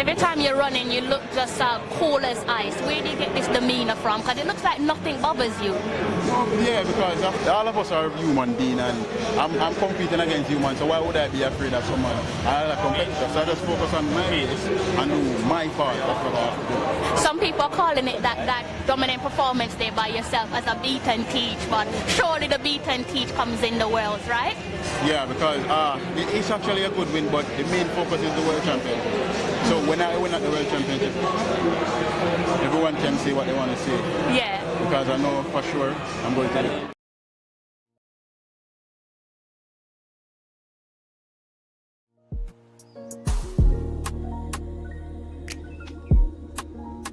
Every time you're running, you look just cool as ice. Where do you get this demeanor from? Because it looks like nothing bothers you. Yeah, because all of us are human beings, and I'm competing against humans, so why would I be afraid of someone? I'm a competitor, so I just focus on my race and do my part. That's what I have to do. Some people are calling it that dominant performance there by yourself as a beat and teach, but surely the beat and teach comes in the worlds, right? Yeah, because it's actually a good win, but the main focus is the world champion. So when I win at the world championship, everyone can say what they want to say. Yeah. Because I know for sure I'm going to do it.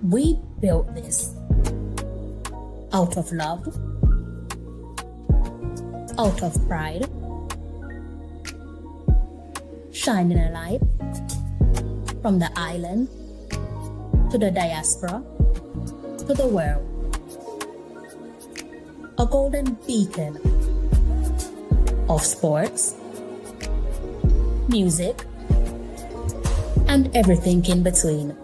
We built this out of love, out of pride, shining a light from the island to the diaspora to the world. A golden beacon of sports, music, and everything in between.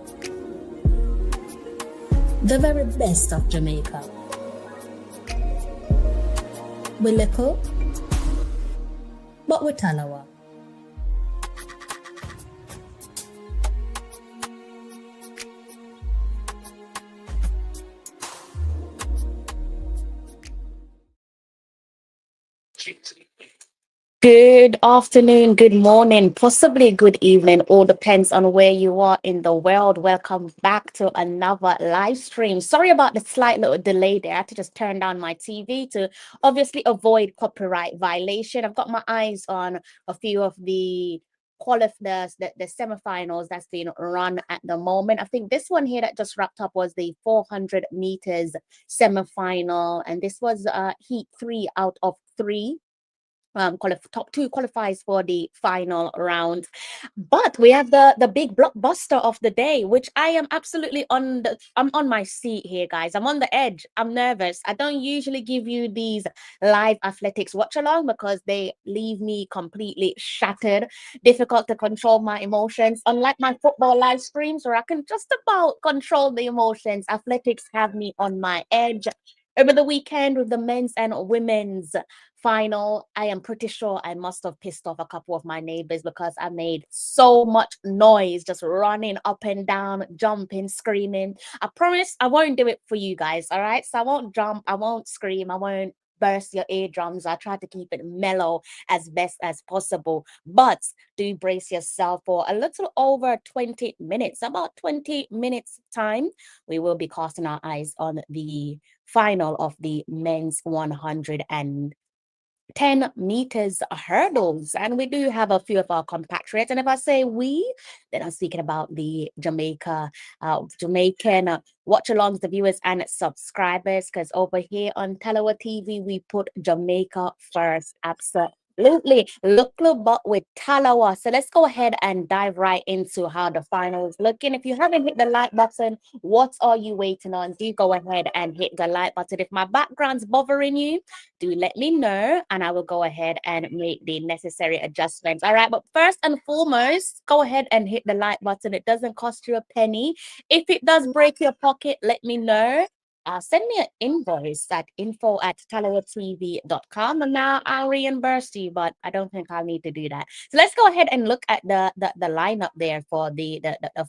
The very best of Jamaica. We little, but we're Talawa. Good afternoon, good morning, possibly good evening. All depends on where you are in the world. Welcome back to another live stream. Sorry about the slight little delay there. I had to just turn down my TV to obviously avoid copyright violation. I've got my eyes on a few of the the semifinals that's being run at the moment. I think this one here that just wrapped up was the 400 meters semifinal, and this was heat 3 out of 3. Top 2 qualifies for the final round, but we have the big blockbuster of the day, which I am absolutely I'm on my seat here, guys. I'm on the edge. I'm nervous. I don't usually give you these live athletics watch along because they leave me completely shattered, difficult to control my emotions. Unlike my football live streams where I can just about control the emotions, athletics have me on my edge. Over the weekend with the men's and women's final, I am pretty sure I must have pissed off a couple of my neighbors because I made so much noise just running up and down, jumping, screaming. I promise I won't do it for you guys, all right? So I won't jump, I won't scream, I won't burst your eardrums. I try to keep it mellow as best as possible, but do brace yourself for a little over 20 minutes, about 20 minutes time. We will be casting our eyes on the final of the men's 110 meters hurdles, and we do have a few of our compatriots, and if I say we, then I'm speaking about the Jamaican watch-alongs, the viewers and subscribers, because over here on Talawa TV we put Jamaica first. Absolutely. Look but with Talawa. So let's go ahead and dive right into how the final is looking. If you haven't hit the like button, what are you waiting on? Do go ahead and hit the like button. If my background's bothering you, do let me know and I will go ahead and make the necessary adjustments. All right, but first and foremost, go ahead and hit the like button. It doesn't cost you a penny. If it does break your pocket, let me know. Send me an invoice at info@talawatv.com, and now I'll reimburse you, but I don't think I'll need to do that. So let's go ahead and look at the lineup there for the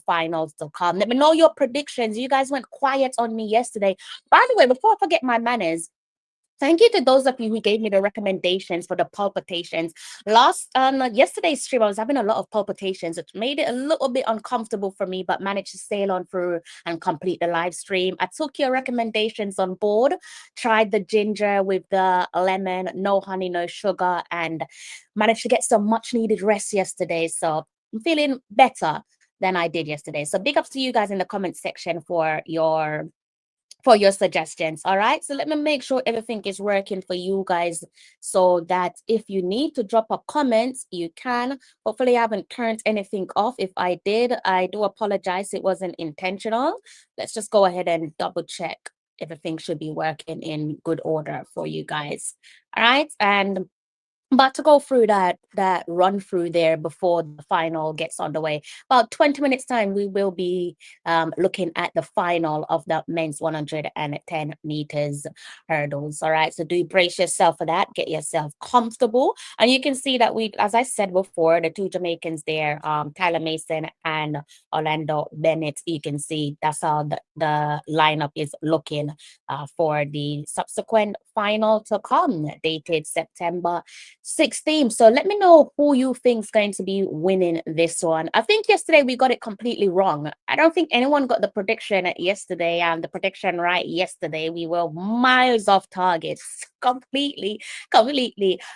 finals to come. Let me know your predictions. You guys went quiet on me yesterday. By the way, before I forget my manners, thank you to those of you who gave me the recommendations for the palpitations. Yesterday's stream, I was having a lot of palpitations, which made it a little bit uncomfortable for me, but managed to sail on through and complete the live stream. I took your recommendations on board, tried the ginger with the lemon, no honey, no sugar, and managed to get some much needed rest yesterday. So I'm feeling better than I did yesterday. So big ups to you guys in the comment section for your suggestions. All right, so let me make sure everything is working for you guys so that if you need to drop a comment, you can. Hopefully I haven't turned anything off. If I did, I do apologize. It wasn't intentional. Let's just go ahead and double check. Everything should be working in good order for you guys. All right, and But to go through that run through there before the final gets underway, about 20 minutes time, we will be looking at the final of the men's 110 meters hurdles. All right, so do brace yourself for that. Get yourself comfortable, and you can see that we, as I said before, the two Jamaicans there, Tyler Mason and Orlando Bennett. You can see that's how the lineup is looking for the subsequent final to come, dated September 16. So let me know who you think is going to be winning this one. I think yesterday we got it completely wrong. I don't think anyone got the prediction yesterday and the prediction right yesterday. We were miles off targets, completely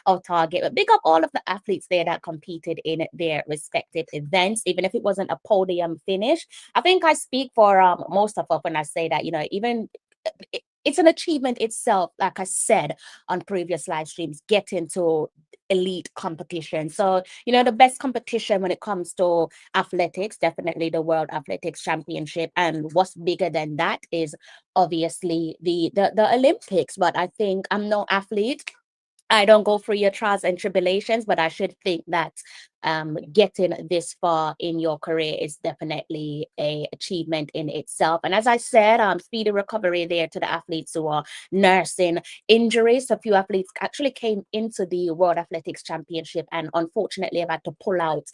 off target. But big up all of the athletes there that competed in their respective events, even if it wasn't a podium finish. I think I speak for most of us when I say that, even it's an achievement itself, like I said on previous live streams, getting to elite competition. So, the best competition when it comes to athletics, definitely the World Athletics Championship. And what's bigger than that is obviously the Olympics. But I think I'm no athlete. I don't go through your trials and tribulations, but I should think that getting this far in your career is definitely a achievement in itself. And as I said, speedy recovery there to the athletes who are nursing injuries. A few athletes actually came into the World Athletics Championship and unfortunately have had to pull out.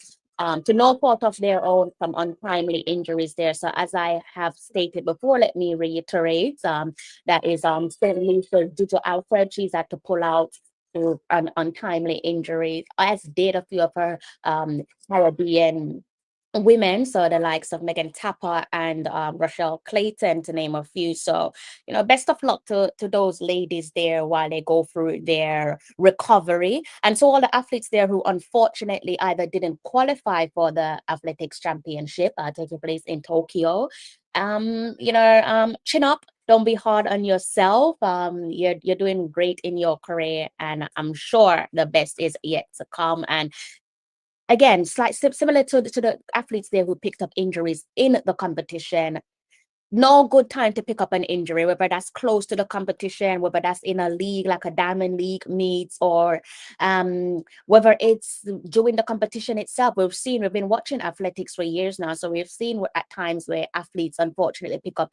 To no fault of their own from untimely injuries there. So as I have stated before, let me reiterate, that is St. Lucia due to Alfred, she's had to pull out to an untimely injury, as did a few of her Caribbean women, so the likes of Megan Tapper and Rochelle Clayton, to name a few. So, best of luck to those ladies there while they go through their recovery. And so, all the athletes there who unfortunately either didn't qualify for the athletics championship taking place in Tokyo, chin up. Don't be hard on yourself. You're doing great in your career, and I'm sure the best is yet to come. And again, similar to the athletes there who picked up injuries in the competition, no good time to pick up an injury, whether that's close to the competition, whether that's in a league like a diamond league meets, or whether it's during the competition itself. We've been watching athletics for years now, so we've seen at times where athletes unfortunately pick up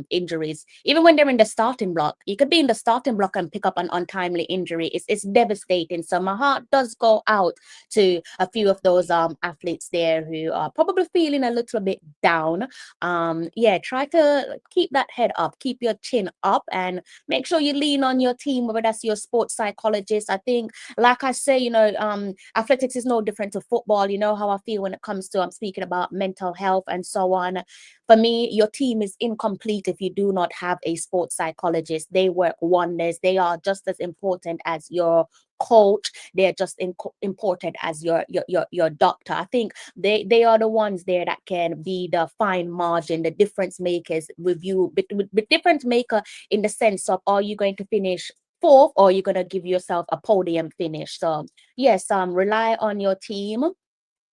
injuries even when they're in the starting block. You could be in the starting block and pick up an untimely injury. It's devastating. So my heart does go out to a few of those athletes there who are probably feeling a little bit down. Yeah, try to keep that head up, keep your chin up, and make sure you lean on your team, whether that's your sports psychologist. I think, like I say, athletics is no different to football. You know how I feel when it comes to I'm speaking about mental health and so on. For me, your team is incomplete if you do not have a sports psychologist. They work wonders. They are just as important as your coach. They're just important as your doctor. I think they are the ones there that can be the fine margin, the difference makers with you, with difference maker in the sense of, are you going to finish fourth or are you going to give yourself a podium finish? So yes, rely on your team,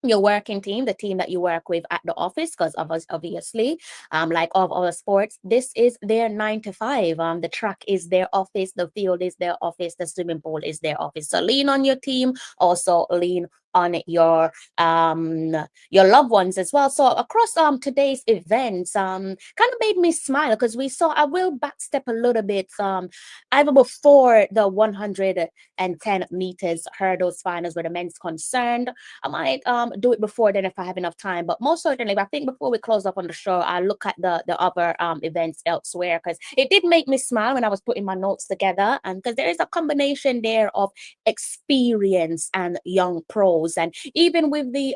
your working team, the team that you work with at the office, because of us, obviously, like all of our sports, this is their 9 to 5. The track is their office, the field is their office, the swimming pool is their office. So lean on your team, also lean on your loved ones as well. So across today's events, kind of made me smile because we saw, I will backstep a little bit, either before the 110 meters hurdles finals where the men's concerned. I might do it before then if I have enough time. But most certainly, I think before we close up on the show, I'll look at the other events elsewhere, because it did make me smile when I was putting my notes together. And because there is a combination there of experience and young pros. And even with the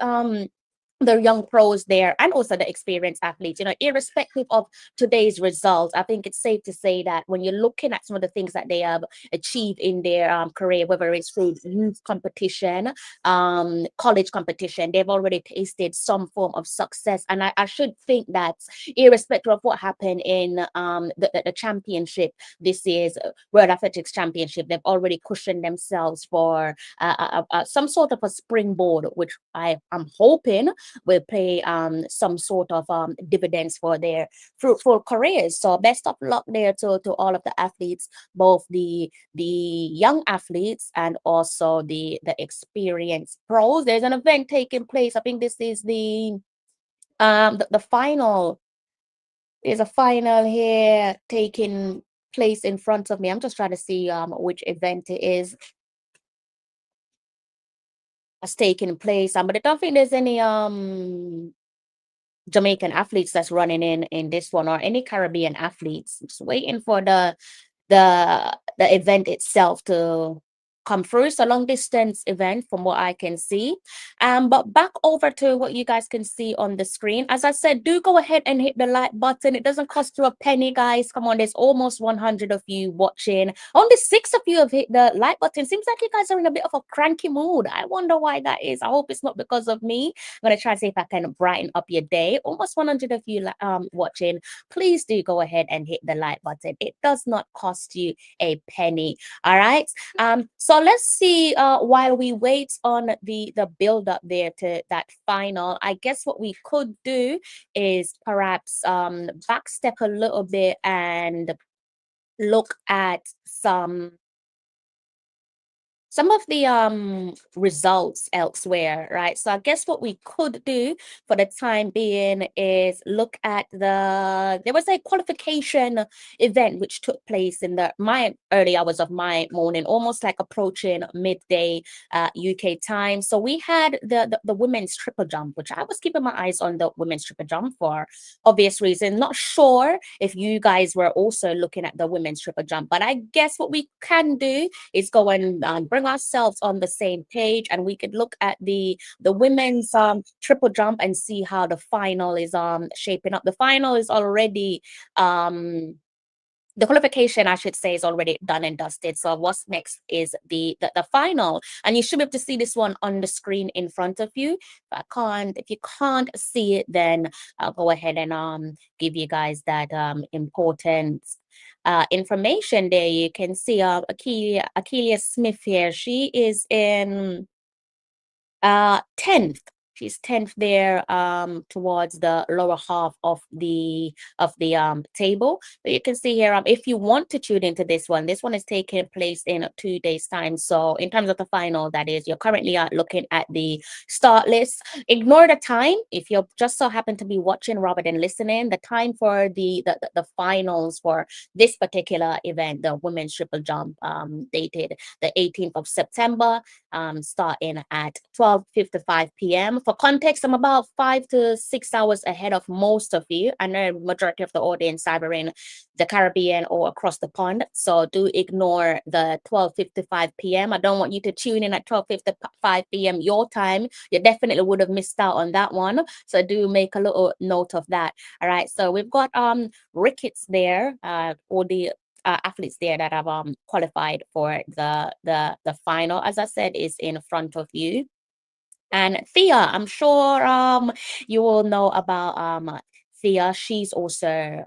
young pros there and also the experienced athletes, irrespective of today's results, I think it's safe to say that when you're looking at some of the things that they have achieved in their career, whether it's through youth competition, college competition, they've already tasted some form of success. And I should think that irrespective of what happened in the championship this year's World Athletics Championship, they've already cushioned themselves for some sort of a springboard, which I am hoping will pay some sort of dividends for their fruitful careers. So best of luck there to all of the athletes, both the young athletes and also the experienced pros. There's an event taking place. I think this is the final. There's a final here taking place in front of me. I'm just trying to see which event it is that's taking place. But I don't think there's any Jamaican athletes that's running in this one, or any Caribbean athletes. Just waiting for the event itself to come through. It's a long distance event from what I can see. But back over to what you guys can see on the screen. As I said, do go ahead and hit the like button. It doesn't cost you a penny, guys. Come on, there's almost 100 of you watching. Only 6 of you have hit the like button. Seems like you guys are in a bit of a cranky mood. I wonder why that is. I hope it's not because of me. I'm gonna try to see if I can brighten up your day. Almost 100 of you watching. Please do go ahead and hit the like button. It does not cost you a penny. All right. So let's see, while we wait on the build up there to that final, I guess what we could do is perhaps backstep a little bit and look at some of the results elsewhere, right? So I guess what we could do for the time being is look at there was a qualification event which took place in my early hours of my morning, almost like approaching midday UK time. So we had the women's triple jump, which I was keeping my eyes on the women's triple jump for obvious reasons. Not sure if you guys were also looking at the women's triple jump, but I guess what we can do is go and bring ourselves on the same page, and we could look at the women's triple jump and see how the final is shaping up. The final is already the qualification, I should say, is already done and dusted. So what's next is the final, and you should be able to see this one on the screen in front of you. If you can't see it, then I'll go ahead and give you guys that important information there. You can see Akeelia Smith here. She is in 10th. She's 10th there towards the lower half of the table. But you can see here, if you want to tune into this one is taking place in 2 days time. So in terms of the final, that is, you're currently looking at the start list. Ignore the time if you just so happen to be watching rather than listening. The time for the finals for this particular event, the women's triple jump, dated the 18th of September, starting at 12:55 p.m. For context, I'm about 5 to 6 hours ahead of most of you. I know majority of the audience either in the Caribbean or across the pond, so do ignore the 12:55 p.m. I don't want you to tune in at 12:55 p.m. your time. You definitely would have missed out on that one, so do make a little note of that. All right, so we've got Ricketts there, or the athletes there that have qualified for the final, as I said, is in front of you. And Thea, I'm sure you all know about Thea. She's also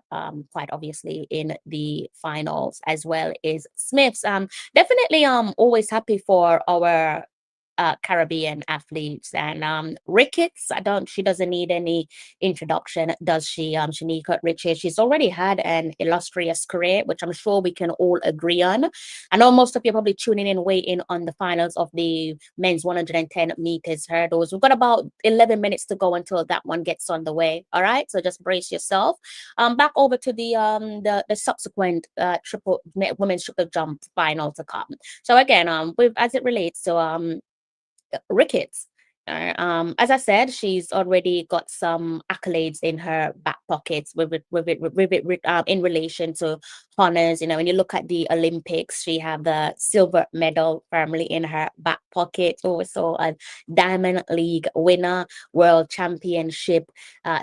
quite obviously in the finals, as well as Smiths. Definitely always happy for our Caribbean athletes. And Ricketts, she doesn't need any introduction, does she? Shanika Ricketts, she's already had an illustrious career, which I'm sure we can all agree on. I know most of you are probably tuning in, waiting on the finals of the men's 110 meters hurdles. We've got about 11 minutes to go until that one gets on the way. All right, so just brace yourself. Back over to the subsequent women's triple jump final to come. So again, as it relates to Ricketts. As I said, she's already got some accolades in her back pockets in relation to honors. You know, when you look at the Olympics, she have the silver medal firmly in her back pocket. Also a Diamond League winner, World Championship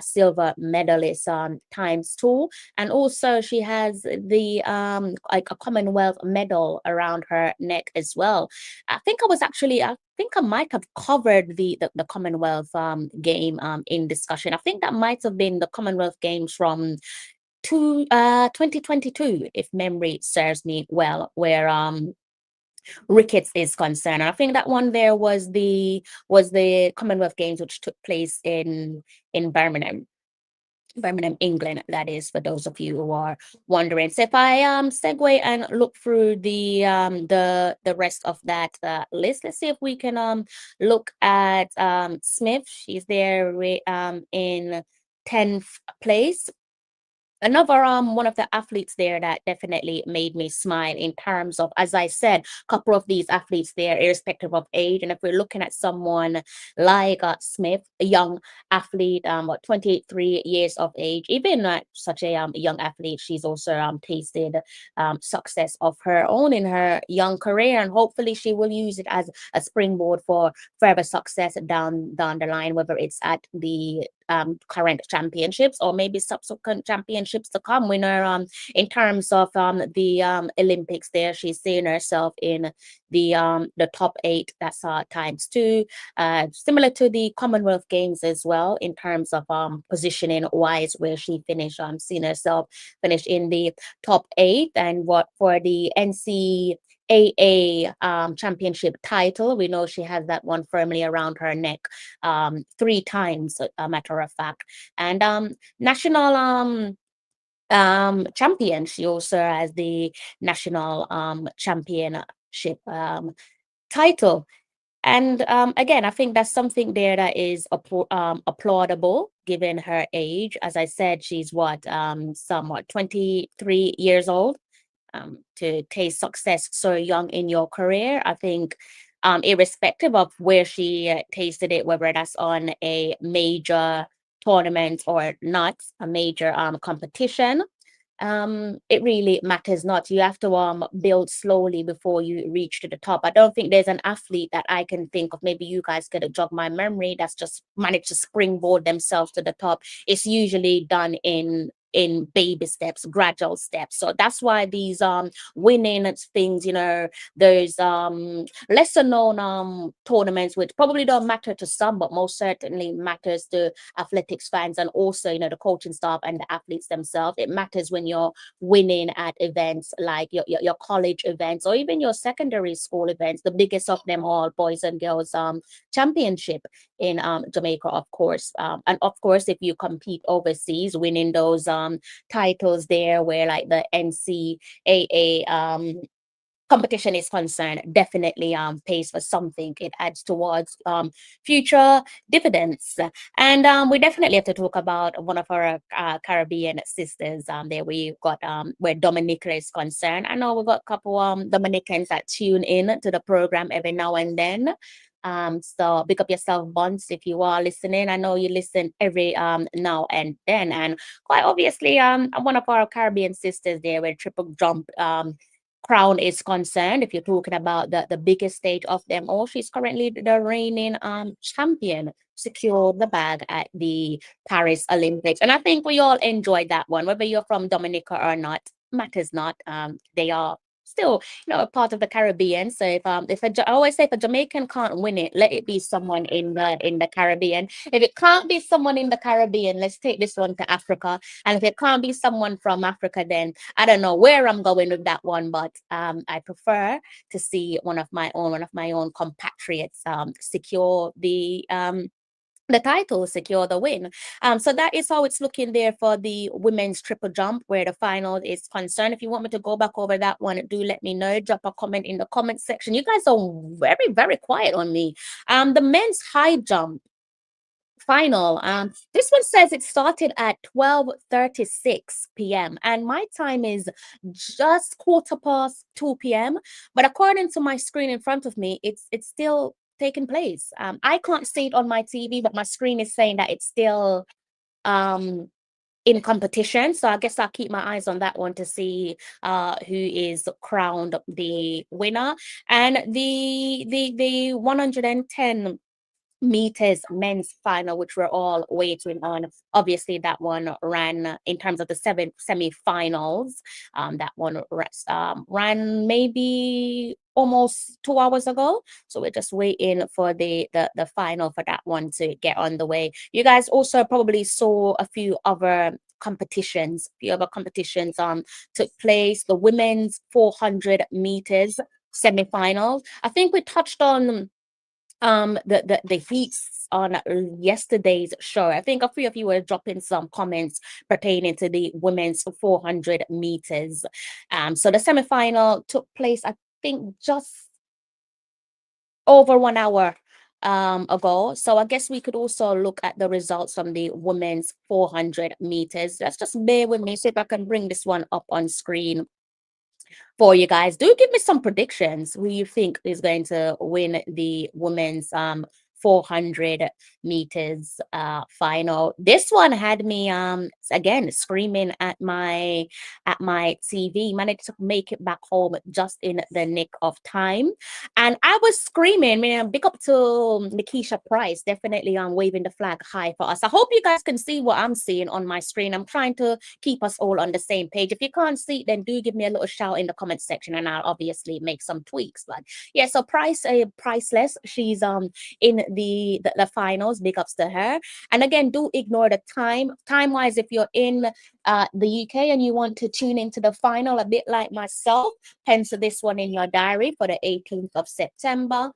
silver medalist times two, and also she has the like a Commonwealth medal around her neck as well. I think I might have covered the Commonwealth game in discussion. I think that might have been the Commonwealth Games from 2022, if memory serves me well, where rickets is concerned. And I think that one there was the Commonwealth Games, which took place in Birmingham, England. That is, for those of you who are wondering. So if I segue and look through the rest of that list, let's see if we can look at Smith. She's there in 10th place. Another one of the athletes there that definitely made me smile in terms of, as I said, a couple of these athletes there, irrespective of age. And if we're looking at someone like Smith, a young athlete, 23 years of age, even such a young athlete, she's also tasted success of her own in her young career, and hopefully she will use it as a springboard for further success down the line, whether it's at the current championships or maybe subsequent championships to come. Winner in terms of the Olympics, there she's seeing herself in the top eight. That's times two. Similar to the Commonwealth Games as well in terms of positioning wise, where she finished, seeing herself finish in the top eight. And what for the NCAA championship title, we know she has that one firmly around her neck three times, a matter of fact. And national champion, she also has the national championship title. And again, I think that's something there that is applaudable given her age. As I said, she's somewhat 23 years old. To taste success so young in your career, I think, irrespective of where she tasted it, whether that's on a major tournament or not, a major competition, it really matters not. You have to build slowly before you reach to the top. I don't think there's an athlete that I can think of, maybe you guys could jog my memory, that's just managed to springboard themselves to the top. It's usually done in baby steps, gradual steps. So that's why these winning things, there's lesser known tournaments which probably don't matter to some, but most certainly matters to athletics fans, and also the coaching staff and the athletes themselves. It matters when you're winning at events like your college events, or even your secondary school events, the biggest of them all, boys and girls championship in Jamaica, of course. And of course, if you compete overseas, winning those titles there, where like the NCAA competition is concerned, definitely pays for something. It adds towards future dividends. And we definitely have to talk about one of our Caribbean sisters. There we've got where Dominica is concerned. I know we've got a couple Dominicans that tune in to the program every now and then. So pick up yourself, Bunce, if you are listening. I know you listen every now and then. And quite obviously, one of our Caribbean sisters there, where triple jump crown is concerned, if you're talking about the biggest stage of them all, she's currently the reigning champion, secured the bag at the Paris Olympics. And I think we all enjoyed that one, whether you're from Dominica or not, matters not. They are still, a part of the Caribbean. So I always say, if a Jamaican can't win it, let it be someone in the Caribbean. If it can't be someone in the Caribbean, let's take this one to Africa. And if it can't be someone from Africa, then I don't know where I'm going with that one, but I prefer to see one of my own compatriots secure the title, secure the win. So that is how it's looking there for the women's triple jump, where the final is concerned. If you want me to go back over that one, do let me know. Drop a comment in the comment section. You guys are very, very quiet on me. The men's high jump final. This one says it started at 12:36 p.m. and my time is just quarter past 2 p.m. But according to my screen in front of me, it's still taking place. I can't see it on my TV, but my screen is saying that it's still um in competition. So I guess I'll keep my eyes on that one to see who is crowned the winner. And the 110 meters men's final, which we're all waiting on. Obviously, that one ran in terms of the seven semi-finals. That one ran maybe almost 2 hours ago. So we're just waiting for the final for that one to get on the way. You guys also probably saw a few other competitions. Took place. The women's 400 meters semifinals. I think we touched on the heats on yesterday's show. I think a few of you were dropping some comments pertaining to the women's 400 meters. So the semifinal took place, I think, just over 1 hour ago. So I guess we could also look at the results from the women's 400 meters. Let's just bear with me, see if I can bring this one up on screen for you guys. Do give me some predictions who you think is going to win the women's 400 meters final. This one had me again screaming at my TV. Managed to make it back home just in the nick of time, and I was screaming. Man, big up to Nikisha Price, definitely waving the flag high for us. I hope you guys can see what I'm seeing on my screen. I'm trying to keep us all on the same page. If you can't see, then do give me a little shout in the comment section, and I'll obviously make some tweaks. But yeah, so Price, priceless. She's in the finals. Big ups to her. And again, do ignore the time wise. If you're in the UK and you want to tune into the final, a bit like myself, pencil this one in your diary for the 18th of September.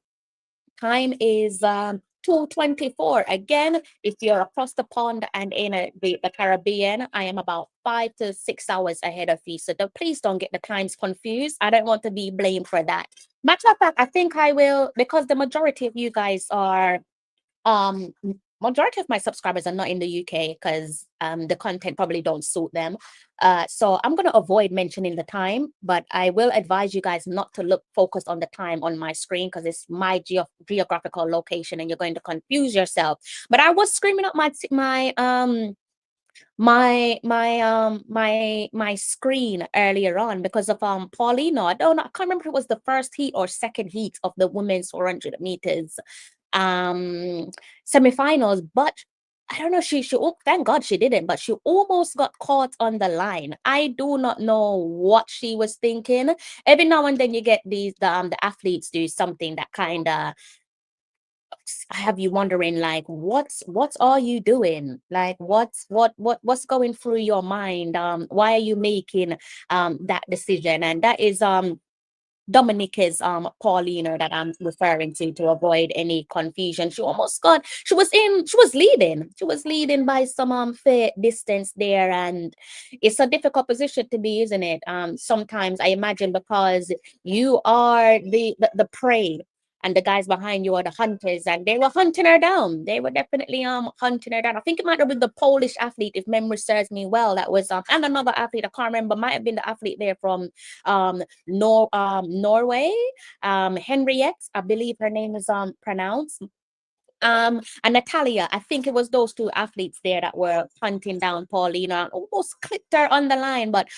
Time is 2:24. Again, if you're across the pond and in the Caribbean, I am about 5 to 6 hours ahead of you. So please don't get the times confused. I don't want to be blamed for that. Matter of fact, I think I will, because the majority of you guys are um majority of my subscribers are not in the UK because the content probably don't suit them. So I'm going to avoid mentioning the time, but I will advise you guys not to look focused on the time on my screen because it's my geographical location and you're going to confuse yourself. But I was screaming up my screen earlier on because of Paulina. I can't remember if it was the first heat or second heat of the women's 400 meters um semifinals, but I don't know. Oh, thank God she didn't, but she almost got caught on the line. I do not know what she was thinking. Every now and then you get the athletes do something that kind of have you wondering, like, what are you doing? Like, what's going through your mind? Why are you making that decision? And that is Dominica's Paulina that I'm referring to avoid any confusion. She was leading by some fair distance there, and it's a difficult position to be, isn't it? Sometimes I imagine because you are the prey and the guys behind you are the hunters, and they were hunting her down. They were definitely hunting her down. I think it might have been the Polish athlete, if memory serves me well, that was and another athlete, I can't remember, might have been the athlete there from Norway, Henriette, I believe her name is pronounced. And Natalia, I think it was those two athletes there that were hunting down Paulina, almost clipped her on the line, but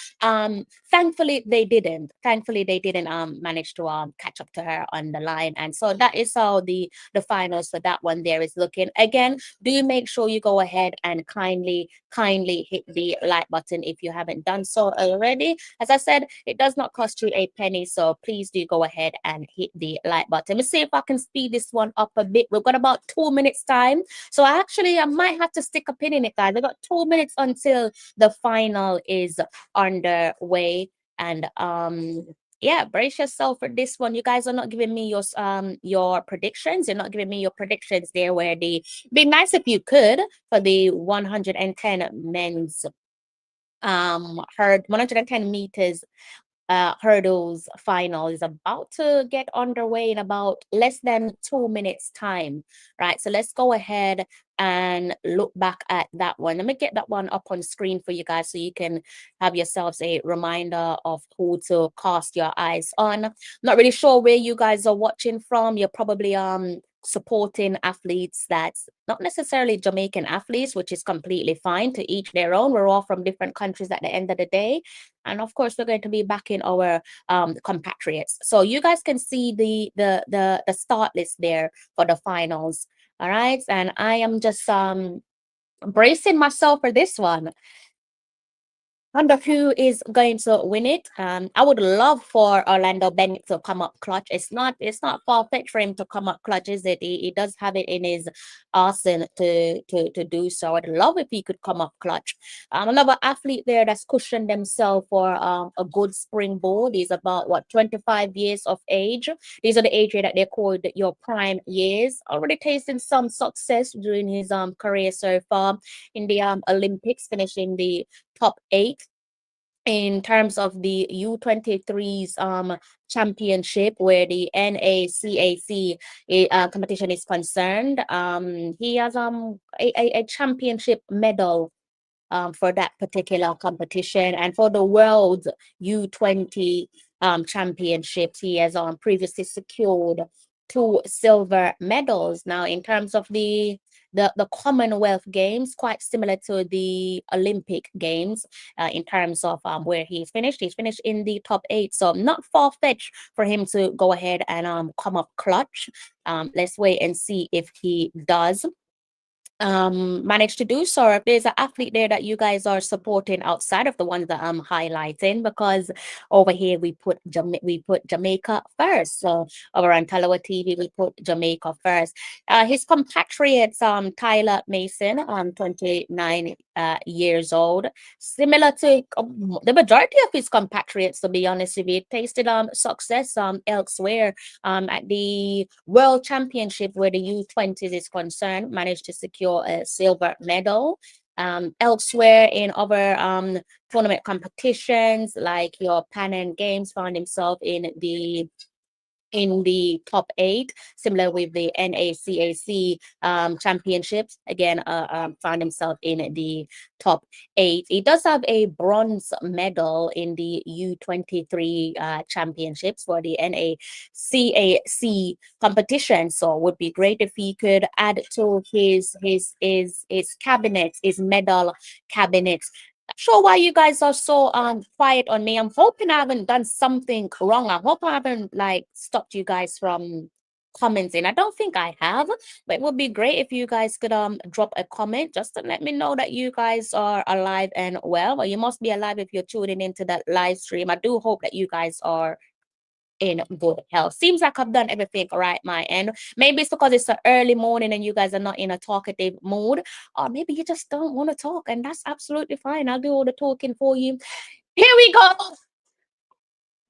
thankfully they didn't. Thankfully they didn't manage to catch up to her on the line. And so that is how the finals for that one there is looking. Again, do make sure you go ahead and kindly hit the like button if you haven't done so already. As I said, it does not cost you a penny, so please do go ahead and hit the like button. Let's see if I can speed this one up a bit. We've got about 2 minutes time, so I might have to stick a pin in it, guys. We've got 2 minutes until the final is underway, and yeah, brace yourself for this one. You guys are not giving me your predictions. You're not giving me your predictions there. Where the be nice if you could for the 110 men's herd 110 meters hurdles final is about to get underway in about less than 2 minutes time, right? So let's go ahead and look back at that one. Let me get that one up on screen for you guys so you can have yourselves a reminder of who to cast your eyes on. I'm not really sure where you guys are watching from. You're probably supporting athletes that's not necessarily Jamaican athletes, which is completely fine. To each their own. We're all from different countries at the end of the day. And of course, we're going to be backing our compatriots. So you guys can see the start list there for the finals. All right. And I am just bracing myself for this one. wonder who is going to win it. I would love for Orlando Bennett to come up clutch. It's not far fetched for him to come up clutch, is it? He does have it in his arsenal to do so. I'd love if he could come up clutch. Another athlete there that's cushioned themselves for a good springboard. He's about what 25 years of age. These are the age that they call your prime years. Already tasting some success during his career so far in the Olympics, finishing the top 8 in terms of the U23's championship, where the NACAC competition is concerned. He has a championship medal for that particular competition, and for the world U20 championships, he has previously secured 2 silver medals. Now, in terms of the Commonwealth Games, quite similar to the Olympic Games in terms of where he's finished. He's finished in the top 8, so not far fetched for him to go ahead and come up clutch. Let's wait and see if he does manage to do so, or if there's an athlete there that you guys are supporting outside of the ones that I'm highlighting, because over here we put Jamaica first. So over on Talawa TV we put Jamaica first. His compatriots Tyler Mason 29 years old, similar to the majority of his compatriots, to be honest with you. Tasted success elsewhere at the World Championship, where the U20s is concerned, managed to secure a silver medal. Elsewhere in other tournament competitions, like your Pan Am Games, found himself in the top 8, similar with the NACAC championships. Again, found himself in the top 8. He does have a bronze medal in the U23 championships for the NACAC competition. So it would be great if he could add to his cabinet, his medal cabinet. Not sure why you guys are so quiet on me. I'm hoping I haven't done something wrong. I hope I haven't like stopped you guys from commenting. I don't think I have, but it would be great if you guys could drop a comment just to let me know that you guys are alive and well. Well, you must be alive if you're tuning into that live stream. I do hope that you guys are in good health. Seems like I've done everything right my end. Maybe it's because it's an early morning and you guys are not in a talkative mood, or maybe you just don't want to talk, and that's absolutely fine. I'll do all the talking for you. Here we go.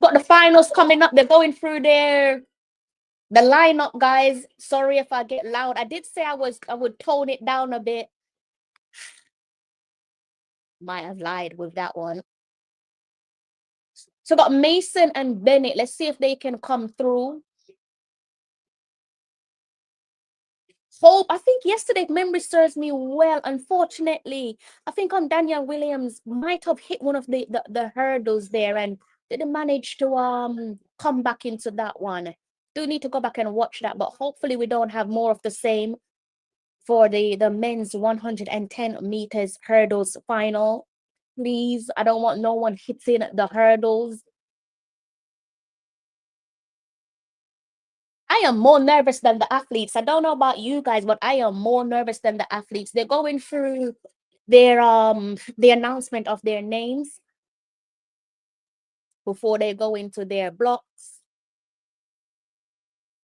Got the finals coming up. They're going through the lineup, guys. Sorry if I get loud. I did say I would tone it down a bit. Might have lied with that one. So got Mason and Bennett. Let's see if they can come through. Hope, I think yesterday, if memory serves me well, unfortunately, I think Daniel Williams might have hit one of the hurdles there and didn't manage to come back into that one. Do need to go back and watch that, but hopefully we don't have more of the same for the men's 110 meters hurdles final. Please, I don't want no one hitting the hurdles. I am more nervous than the athletes. I don't know about you guys, but I am more nervous than the athletes. They're going through their the announcement of their names before they go into their blocks.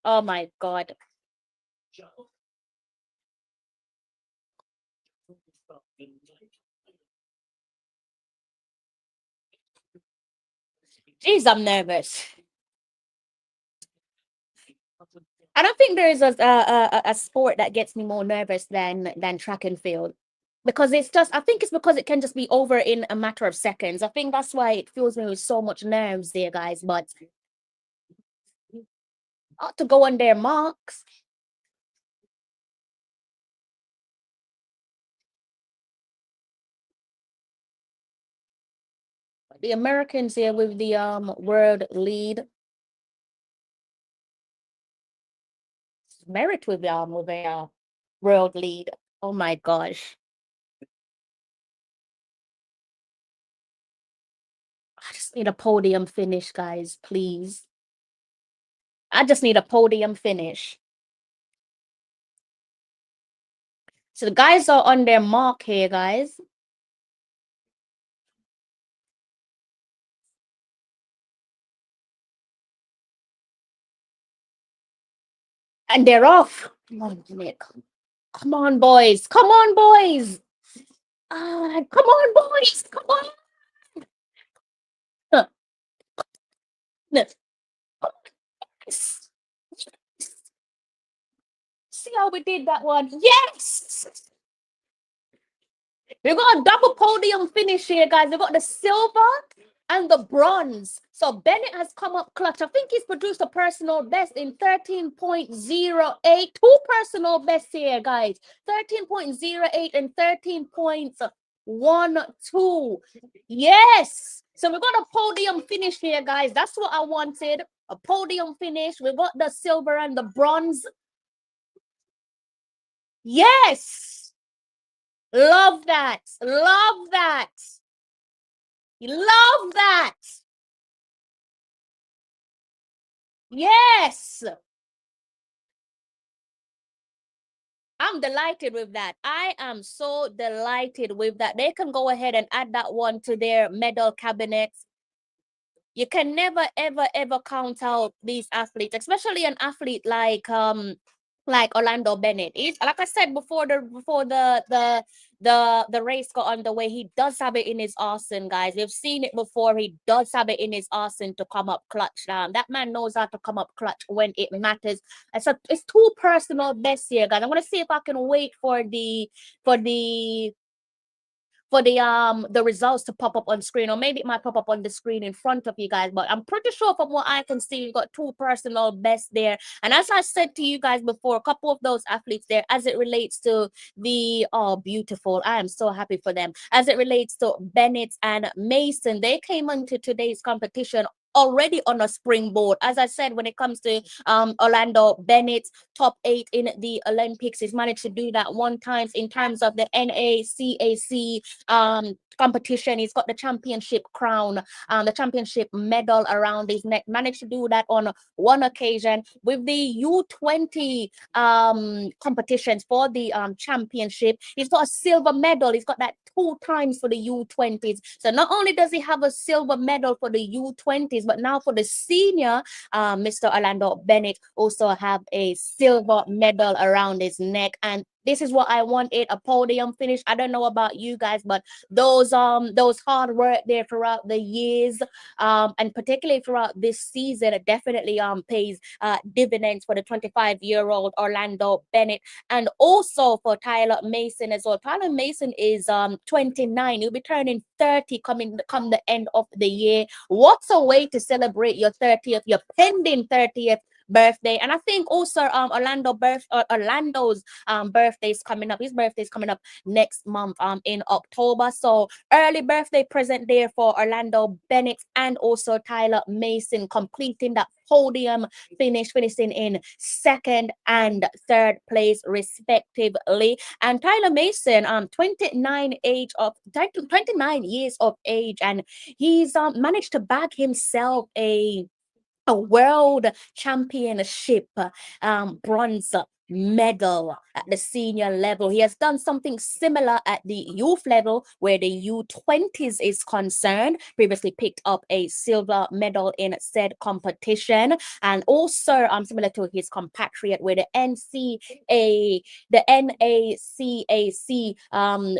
Oh my god. Jeez, I'm nervous. I don't think there is a sport that gets me more nervous than track and field, because it's just, I think it's because it can just be over in a matter of seconds. I think that's why it fills me with so much nerves there, guys. But ought to go on their marks. The Americans here with the world lead. Merit with a world lead. Oh my gosh. I just need a podium finish, guys, please. I just need a podium finish. So the guys are on their mark here, guys. And they're off. Come on, Nick. Come on, boys. Come on, boys. Come on, boys. Come on. Yes. See how we did that one? Yes. We got a double podium finish here, guys. We got the silver and the bronze. So Bennett has come up clutch. I think he's produced a personal best in 13.08. Two personal bests here, guys. 13.08 and 13.12. Yes. So we got a podium finish here, guys. That's what I wanted. A podium finish. We got the silver and the bronze. Yes. Love that. Love that. Love that. Yes. I'm delighted with that. I am so delighted with that. They can go ahead and add that one to their medal cabinets. You can never, ever, ever count out these athletes, especially an athlete like Orlando Bennett. He's, like I said before the race got underway, he does have it in his arsenal, guys. We've seen it before. He does have it in his arsenal to come up clutch down. That man knows how to come up clutch when it matters. It's two personal bests here, guys. I'm gonna see if I can wait for the results to pop up on screen, or maybe it might pop up on the screen in front of you guys, but I'm pretty sure from what I can see, you got two personal bests there. And as I said to you guys before, a couple of those athletes there, as it relates to the beautiful, I am so happy for them. As it relates to Bennett and Mason, they came into today's competition already on a springboard. As I said, when it comes to Orlando Bennett, top 8 in the Olympics, he's managed to do that one time. In terms of the NACAC competition, he's got the championship crown, the championship medal around his neck. Managed to do that on one occasion. With the U20 competitions for the championship, he's got a silver medal. He's got that 2 times for the U20s. So not only does he have a silver medal for the U20s, but now for the senior, Mr. Orlando Bennett also have a silver medal around his neck. And this is what I wanted, a podium finish. I don't know about you guys, but those hard work there throughout the years, and particularly throughout this season, it definitely pays dividends for the 25-year-old Orlando Bennett, and also for Tyler Mason as well. Tyler Mason is 29. He'll be turning 30 come the end of the year. What's a way to celebrate your 30th, your pending 30th birthday? And I think also Orlando's birthday's coming up. His birthday's coming up next month in October. So early birthday present there for Orlando Bennett and also Tyler Mason, completing that podium finish, finishing in 2nd and 3rd place respectively. And Tyler Mason, 29 years of age, and he's managed to bag himself a world championship bronze medal at the senior level. He has done something similar at the youth level where the U20s is concerned. Previously picked up a silver medal in said competition, and also similar to his compatriot where the NACAC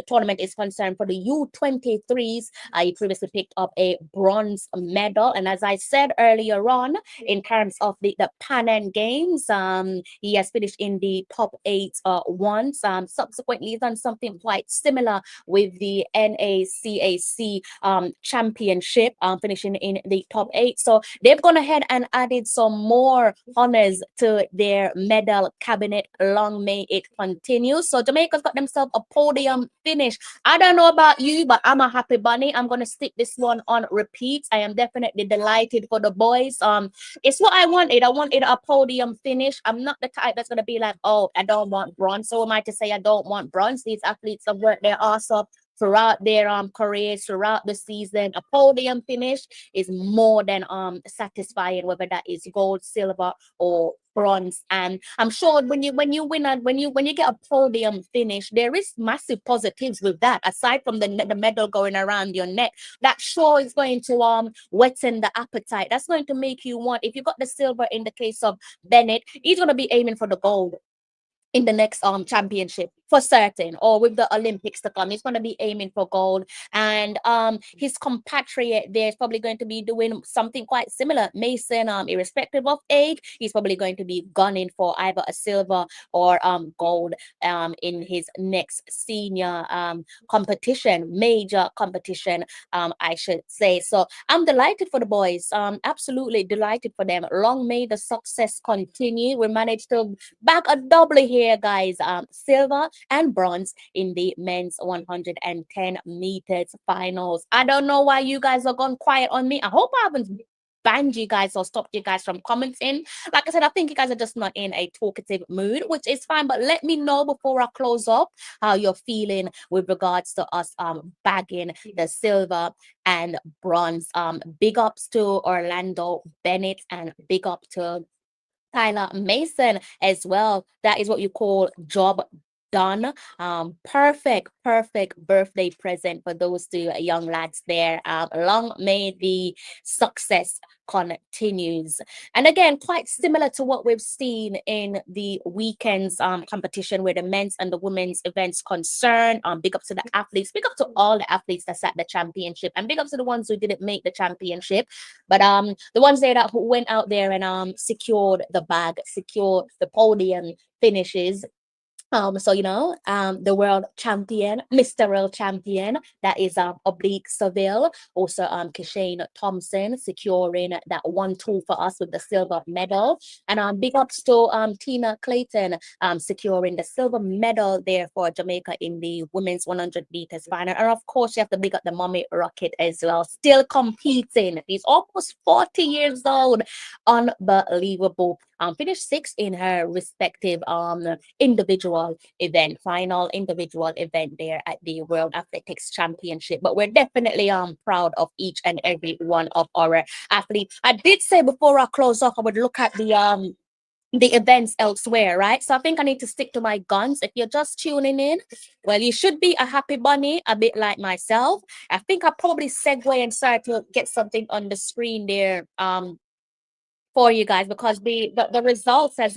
tournament is concerned for the U23s. He previously picked up a bronze medal, and as I said earlier on, in terms of the Pan Am Games, he has finished in the top 8 once. Subsequently, he's done something quite similar with the NACAC championship, finishing in the top 8. So they've gone ahead and added some more honors to their medal cabinet. Long may it continue. So Jamaica's got themselves a podium finish. I don't know about you, but I'm a happy bunny. I'm gonna stick this one on repeat. I am definitely delighted for the boys. It's what I wanted. I wanted a podium finish. I'm not the type that's gonna be like, oh, I don't want bronze. So am I to say I don't want bronze? These athletes have worked their ass off throughout their careers, throughout the season. A podium finish is more than satisfying, whether that is gold, silver, or bronze. And I'm sure when you get a podium finish, there is massive positives with that. Aside from the medal going around your neck, that sure is going to whetten the appetite. That's going to make you want. If you got the silver in the case of Bennett, he's going to be aiming for the gold in the next championship for certain, or with the Olympics to come. He's going to be aiming for gold. And his compatriot there is probably going to be doing something quite similar. Mason, irrespective of age, he's probably going to be gunning for either a silver or gold in his next senior competition, major competition, I should say. So I'm delighted for the boys. Absolutely delighted for them. Long may the success continue. We managed to back a double here, guys. Silver and bronze in the men's 110 meters finals. I don't know why you guys are gone quiet on me. I hope I haven't banned you guys or stopped you guys from commenting. Like I said, I think you guys are just not in a talkative mood, which is fine. But let me know before I close up how you're feeling with regards to us bagging the silver and bronze. Big ups to Orlando Bennett and big up to Tyler Mason as well. That is what you call job done. Perfect birthday present for those two young lads there. Long may the success continues. And again, quite similar to what we've seen in the weekend's competition where the men's and the women's events concerned. Big up to the athletes, big up to all the athletes that's at the championship, and big up to the ones who didn't make the championship. But the ones there that who went out there and secured the bag, secured the podium finishes. So the world champion, Mr. World Champion, that is Oblique Seville. Also Kishane Thompson securing that 1-2 for us with the silver medal. And big ups to Tina Clayton securing the silver medal there for Jamaica in the women's 100 meters final. And of course, you have to big up the Mommy Rocket as well, still competing. He's almost 40 years old. Unbelievable. Finished sixth in her respective individual event, final individual event there at the World Athletics Championship. But we're definitely proud of each and every one of our athletes. I did say before I close off, I would look at the events elsewhere, right? So I think I need to stick to my guns. If you're just tuning in, well, you should be a happy bunny, a bit like myself. I think I'll probably segue and start to get something on the screen there. For you guys, because the results has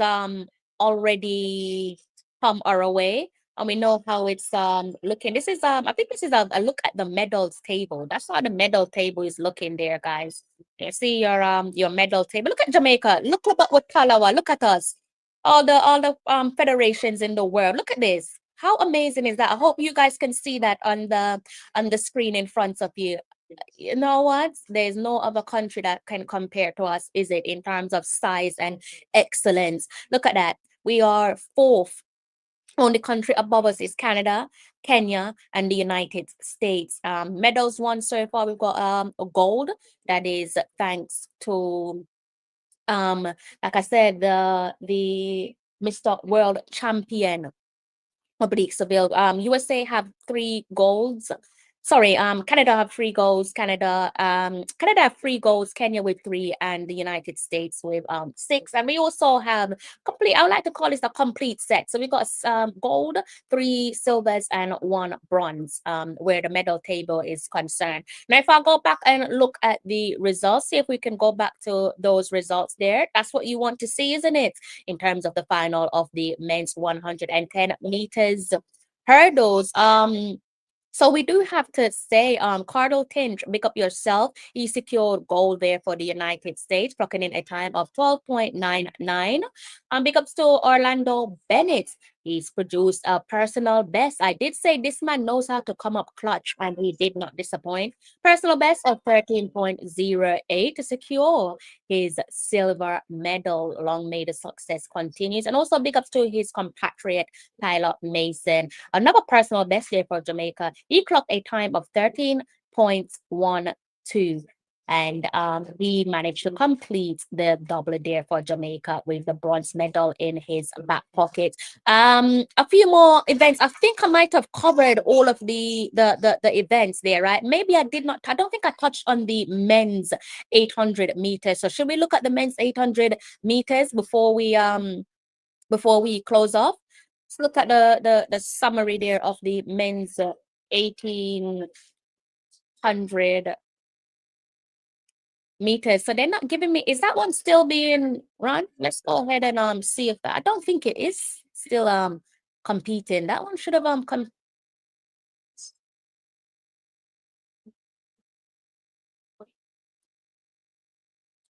already come our way, and we know how it's looking. This is I think this is a look at the medals table. That's how the medal table is looking there, guys. You see your medal table. Look at Jamaica. Look about what Talawa. Look at us. All the federations in the world. Look at this. How amazing is that? I hope you guys can see that on the screen in front of you. You know what? There's no other country that can compare to us, is it, in terms of size and excellence? Look at that. We are fourth. Only country above us is Canada, Kenya, and the United States. Medals won so far. We've got a gold. That is thanks to like I said, the Mr. World Champion Oblique Seville. USA have 3 golds. Sorry, Canada have 3 golds. Canada have 3 golds. Kenya with 3, and the United States with 6. And we also have complete. I would like to call this a complete set. So we got gold, 3 silvers, and 1 bronze. Where the medal table is concerned. Now, if I go back and look at the results, see if we can go back to those results there. That's what you want to see, isn't it? In terms of the final of the men's 110 meters hurdles. So we do have to say, Cardell Tinch, pick up yourself. He secured gold there for the United States, clocking in a time of 12.99. Big ups to Orlando Bennett. He's produced a personal best. I did say this man knows how to come up clutch, and he did not disappoint. Personal best of 13.08 to secure his silver medal. Long may the success continues. And also big ups to his compatriot, Tyler Mason. Another personal best here for Jamaica. He clocked a time of 13.12. And he managed to complete the double there for Jamaica with the bronze medal in his back pocket. A few more events. I think I might have covered all of the events there, right? Maybe I did not. I don't think I touched on the men's 800 meters. So should we look at the men's 800 meters before we close off? Let's look at the summary there of the men's 1800 meters. So they're not giving me, is that one still being run? Let's go ahead and see if that, I don't think it is still competing. That one should have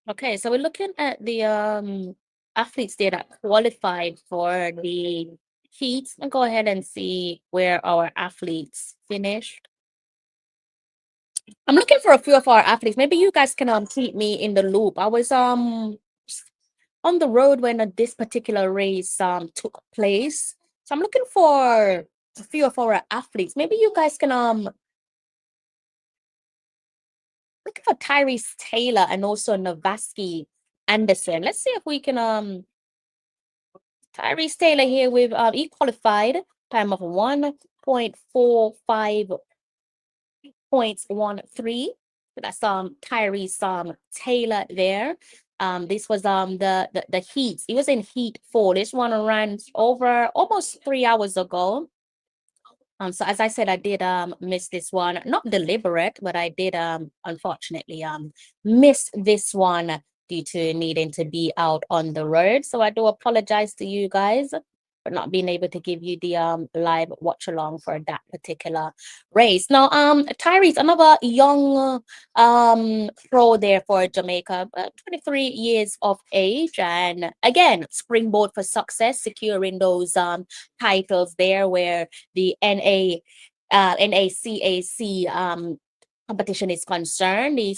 okay, so we're looking at the athletes there that qualified for the heats, and go ahead and see where our athletes finished. I'm looking for a few of our athletes. Maybe you guys can keep me in the loop. I was on the road when this particular race took place. So I'm looking for a few of our athletes. Maybe you guys can looking for Tyrese Taylor and also Navaski Anderson. Let's see if we can Tyrese Taylor here with he qualified time of 1.45.13. So that's Tyrese Taylor there. This was the heat. It was in heat 4. This one ran over almost 3 hours ago. So as I said, I did miss this one, not deliberate, but I did unfortunately miss this one due to needing to be out on the road. So I do apologize to you guys for not being able to give you the live watch along for that particular race. Now Tyrese, another young pro there for Jamaica, 23 years of age, and again springboard for success, securing those titles there where the NACAC competition is concerned. He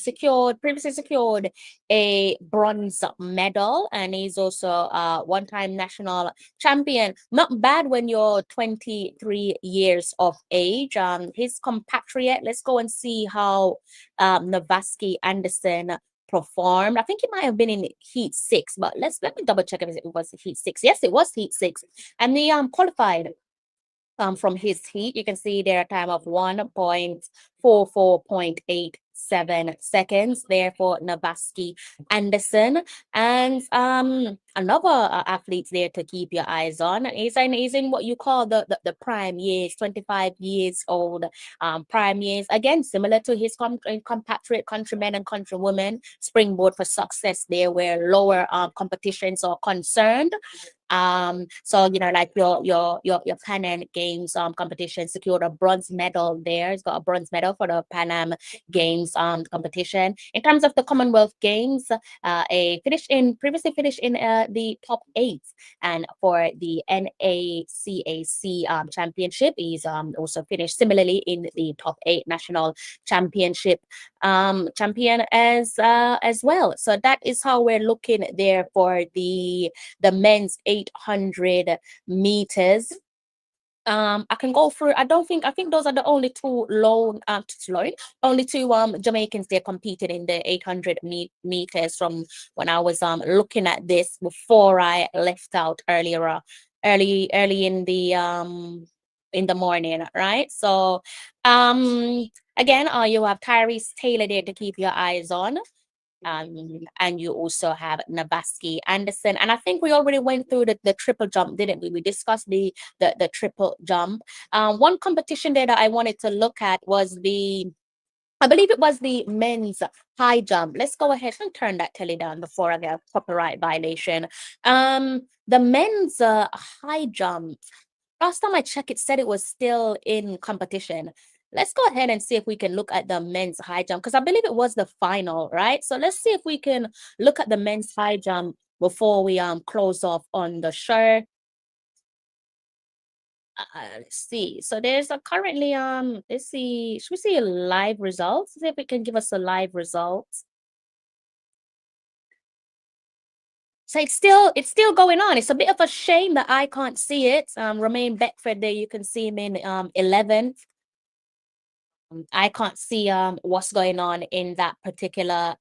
previously secured a bronze medal, and he's also a one-time national champion. Not bad when you're 23 years of age. His compatriot, let's go and see how Navaski Anderson performed. I think he might have been in heat 6, but let me double check if it was heat 6. Yes, it was heat 6, and he qualified from his heat. You can see there a time of 1.44.87 seconds there for Navaski Anderson. And another athlete there to keep your eyes on. He's in what you call the prime years, 25 years old, prime years. Again, similar to his compatriot, countrymen and countrywomen, springboard for success there where lower competitions are concerned. So like your Pan Am Games competition, secured a bronze medal there. He's got a bronze medal for the Pan Am Games competition. In terms of the Commonwealth Games, previously finished in the top 8, and for the NACAC championship, he's also finished similarly in the top 8 national championship champion as well. So that is how we're looking there for the men's 800 meters. I can go through. I think those are the only two only two Jamaicans there competed in the 800 meters from when I was looking at this before I left out early in the morning, right? So again, you have Tyrese Taylor there to keep your eyes on. And you also have Navaski Anderson. And I think we already went through the triple jump, didn't we? We discussed the triple jump. One competition there that I wanted to look at was I believe it was the men's high jump. Let's go ahead and turn that telly down before I get a copyright violation. The men's high jump, last time I checked, it said it was still in competition. Let's go ahead and see if we can look at the men's high jump, because I believe it was the final, right? So let's see if we can look at the men's high jump before we close off on the show. Let's see. So there's a currently let's see. Should we see a live results? See if it can give us a live results. So it's still going on. It's a bit of a shame that I can't see it. Romain Beckford there, you can see him in 11th. I can't see what's going on in that particular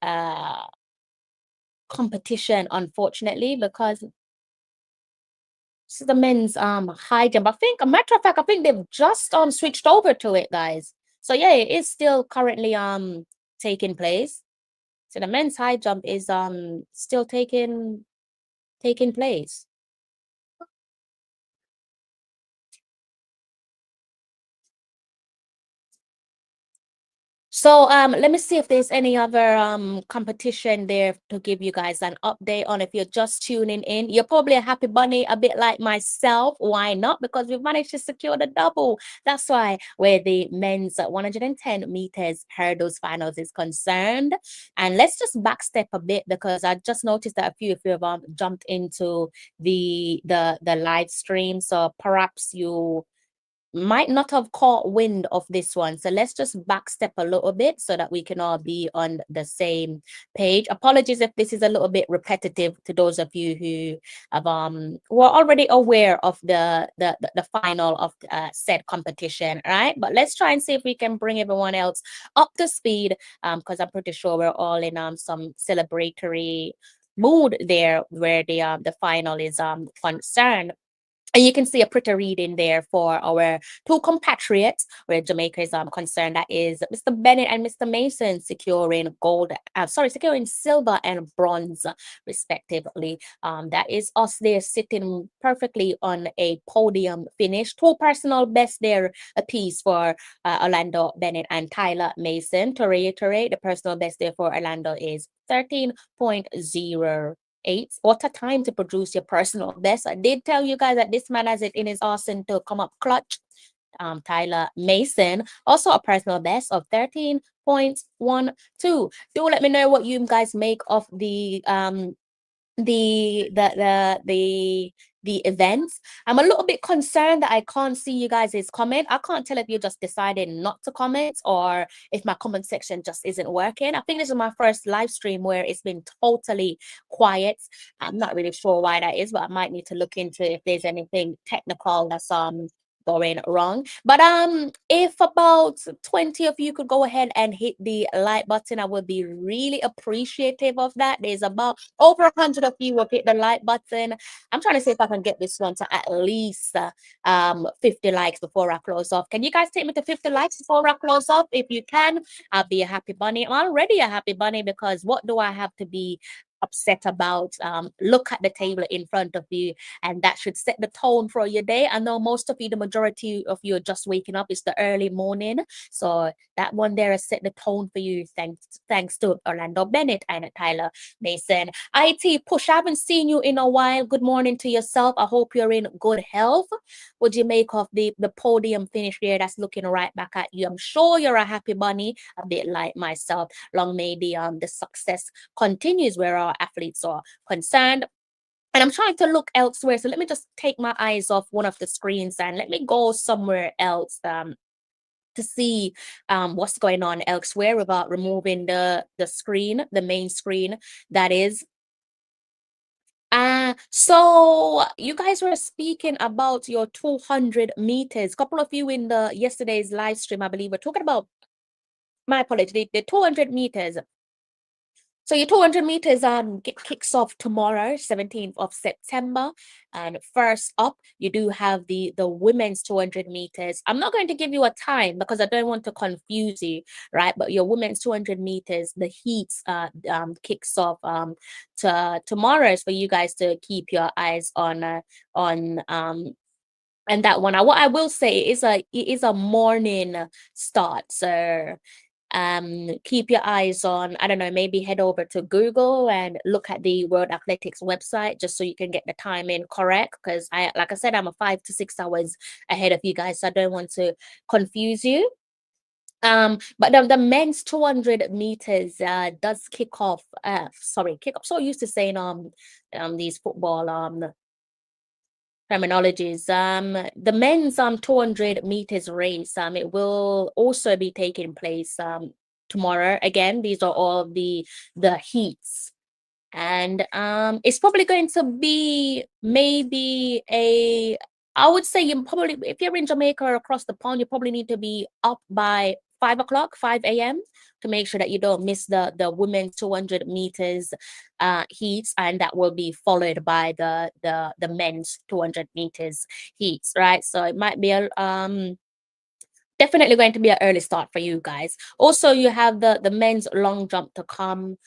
competition, unfortunately, because this is the men's high jump. I think, a matter of fact, I think they've just switched over to it, guys. So yeah, it is still currently taking place. So the men's high jump is still taking place. So let me see if there's any other competition there to give you guys an update on. If you're just tuning in, you're probably a happy bunny, a bit like myself. Why not? Because we've managed to secure the double. That's why where the men's 110 meters hurdles finals is concerned. And let's just backstep a bit, because I just noticed that a few of you have jumped into the live stream. So perhaps you might not have caught wind of this one. So let's just backstep a little bit so that we can all be on the same page. Apologies if this is a little bit repetitive to those of you who have were already aware of the final of said competition, right? But let's try and see if we can bring everyone else up to speed, because I'm pretty sure we're all in some celebratory mood there where the final is concerned. And you can see a pretty reading there for our two compatriots where Jamaica is concerned. That is Mr. Bennett and Mr. Mason securing securing silver and bronze respectively. That is us there sitting perfectly on a podium finish. Two personal best there a piece for Orlando Bennett and Tyler Mason. To reiterate, the personal best there for Orlando is 13.0. What a time to produce your personal best. I did tell you guys that this man has it in his arsenal to come up clutch. Tyler Mason, also a personal best of 13.12. Do let me know what you guys make of the events. I'm a little bit concerned that I can't see you guys' comment. I can't tell if you just decided not to comment or if my comment section just isn't working. I think this is my first live stream where it's been totally quiet. I'm not really sure why that is, but I might need to look into if there's anything technical that's going wrong. But if about 20 of you could go ahead and hit the like button, I would be really appreciative of that. There's about over 100 of you will hit the like button. I'm trying to see if I can get this one to at least 50 likes before I close off. Can you guys take me to 50 likes before I close off? If you can, I'll be a happy bunny. I'm already a happy bunny, because what do I have to be upset about? Look at the table in front of you, and that should set the tone for your day. I know most of you, the majority of you, are just waking up. It's the early morning, so that one there has set the tone for you. Thanks to Orlando Bennett and Tyler Mason. IT Push, I haven't seen you in a while. Good morning to yourself. I hope you're in good health. What do you make of the podium finish there? That's looking right back at you. I'm sure you're a happy bunny, a bit like myself. Long may the success continues where our athletes are concerned. And I'm trying to look elsewhere. So let me just take my eyes off one of the screens and let me go somewhere else to see what's going on elsewhere without removing the screen, the main screen, that is. So you guys were speaking about your 200 meters. A couple of you in the yesterday's live stream, I believe, were talking about, my apology, the 200 meters. So your 200 meters kicks off tomorrow, 17th of September. And first up, you do have the women's 200 meters. I'm not going to give you a time because I don't want to confuse you, right? But your women's 200 meters, the heats kicks off tomorrow, is for you guys to keep your eyes on and that one. What I will say is it is a morning start, so keep your eyes on, I don't know, maybe head over to Google and look at the World Athletics website just so you can get the timing correct, because like I said, I'm a 5 to 6 hours ahead of you guys, so I don't want to confuse you. But the men's 200 meters does kick off. Kick off. So used to saying these football terminologies. The men's 200 meters race, it will also be taking place tomorrow. Again, these are all the heats, and it's probably going to be maybe I would say you probably, if you're in Jamaica or across the pond, you probably need to be up by 5 o'clock, 5 a.m. to make sure that you don't miss the women's 200 meters heats, and that will be followed by the men's 200 meters heats, right? So it might be a definitely going to be an early start for you guys. Also, you have the men's long jump to come.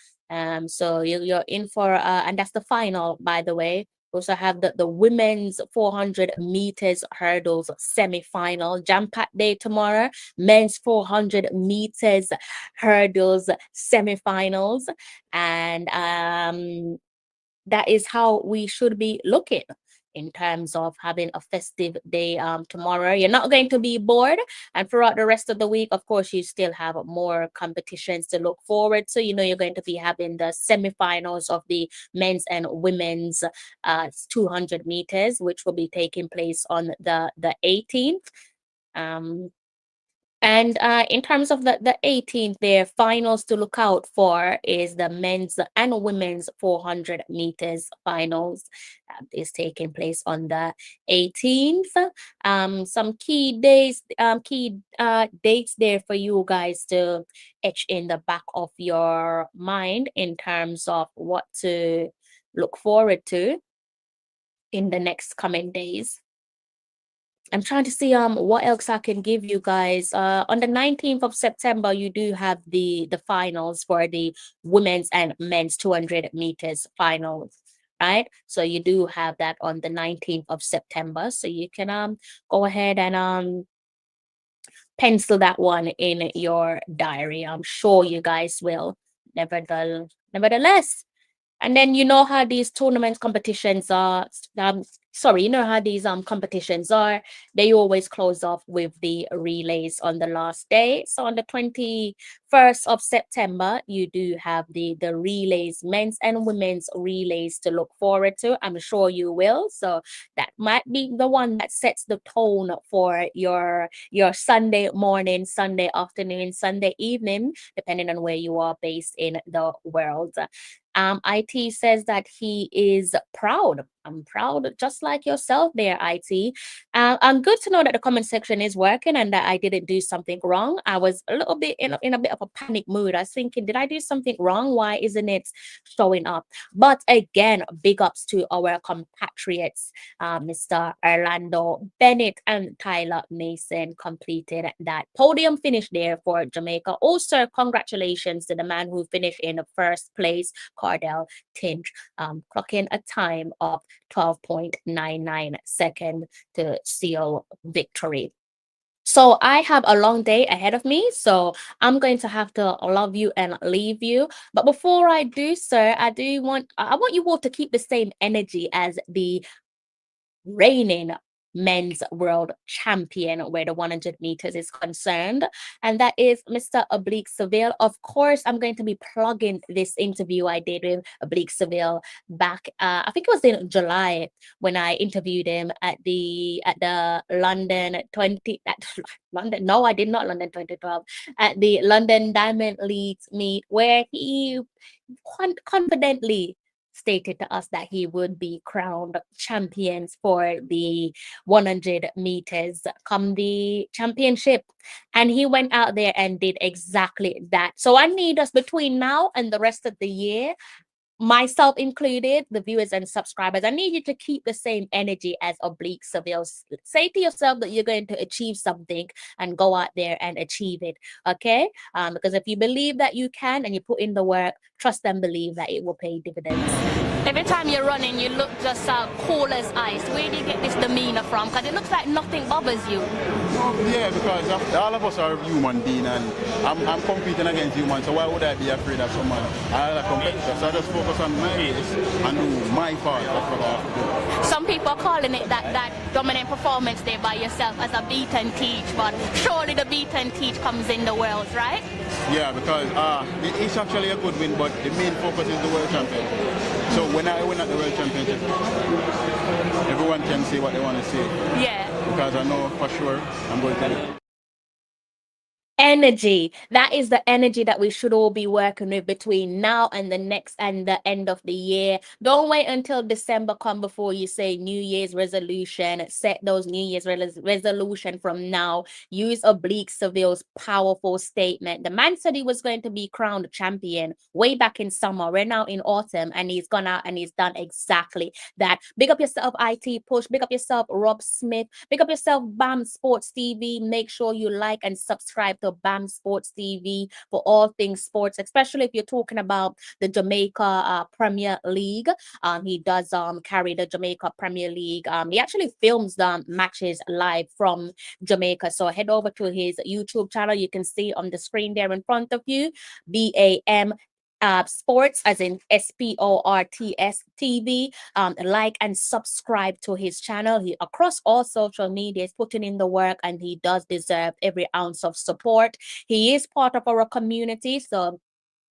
So you're in for and that's the final, by the way. Also have the women's 400 meters hurdles semi-final, jam-packed day tomorrow. Men's 400 meters hurdles semi-finals, and that is how we should be looking in terms of having a festive day tomorrow. You're not going to be bored, and throughout the rest of the week, of course, you still have more competitions to look forward to. You know, you're going to be having the semifinals of the men's and women's 200 meters, which will be taking place on the 18th. And in terms of the 18th, their finals to look out for is the men's and women's 400 meters finals is taking place on the 18th. Some key days, dates there for you guys to etch in the back of your mind in terms of what to look forward to in the next coming days. I'm trying to see what else I can give you guys. On the 19th of September, you do have the finals for the women's and men's 200 meters finals, right? So you do have that on the 19th of September. So you can go ahead and pencil that one in your diary. I'm sure you guys will. Nevertheless. And then you know how these tournament competitions are. You know how these competitions are. They always close off with the relays on the last day. So on the 21st of September, you do have the relays, men's and women's relays to look forward to. I'm sure you will. So that might be the one that sets the tone for your Sunday morning, Sunday afternoon, Sunday evening, depending on where you are based in the world. IT says that he is proud. I'm proud, just like yourself there, IT. I'm good to know that the comment section is working and that I didn't do something wrong. I was a little bit in a bit of a panic mood. I was thinking, did I do something wrong? Why isn't it showing up? But again, big ups to our compatriots, Mr. Orlando Bennett and Tyler Mason completed that podium finish there for Jamaica. Also, congratulations to the man who finished in the first place, Cardell Tinch, clocking a time of 12.99 seconds to seal victory. So I have a long day ahead of me, so I'm going to have to love you and leave you. But before I do, sir, I want you all to keep the same energy as the reigning men's world champion where the 100 meters is concerned, and that is Mr. Oblique Seville. Of course, I'm going to be plugging this interview I did with Oblique Seville back I think it was in July when I interviewed him at the London 20 at London no I did not London 2012 at the London Diamond Leagues meet, where he confidently stated to us that he would be crowned champions for the 100 meters come the championship, and he went out there and did exactly that. So I need us between now and the rest of the year, myself included, the viewers and subscribers, I need you to keep the same energy as Oblique Seville. Say to yourself that you're going to achieve something and go out there and achieve it, okay? Because if you believe that you can and you put in the work, trust and believe that it will pay dividends. Every time you're running, you look just cool as ice. Where do you get this demeanor from? Because it looks like nothing bothers you. Yeah, because all of us are human beings, and I'm competing against humans, so why would I be afraid of someone? I'm a competitor, so I just focus on my race and do my part. That's what I have to do. Some people are calling it that dominant performance there by yourself as a beat and teach, but surely the beat and teach comes in the world, right? Yeah, because it's actually a good win, but the main focus is the world champion. So when I win at the world championship, everyone can say what they want to say. Yeah. Because I know for sure I'm going to do it. Energy. That is the energy that we should all be working with between now and the end of the year. Don't wait until December come before you say New Year's resolution. Set those New Year's resolution from now. Use Oblique Seville's powerful statement. The man said he was going to be crowned champion way back in summer. We're now in autumn, and he's gone out and he's done exactly that. Big up yourself, IT Push. Big up yourself, Rob Smith. Big up yourself, BAM Sports TV. Make sure you like and subscribe to BAM Sports TV for all things sports, especially if you're talking about the Jamaica Premier League. He does carry the Jamaica Premier League. He actually films the matches live from Jamaica. So head over to his YouTube channel. You can see on the screen there in front of you, BAM sports, as in SPORTS TV. Like and subscribe to his channel. He across all social media is putting in the work, and he does deserve every ounce of support. He is part of our community, so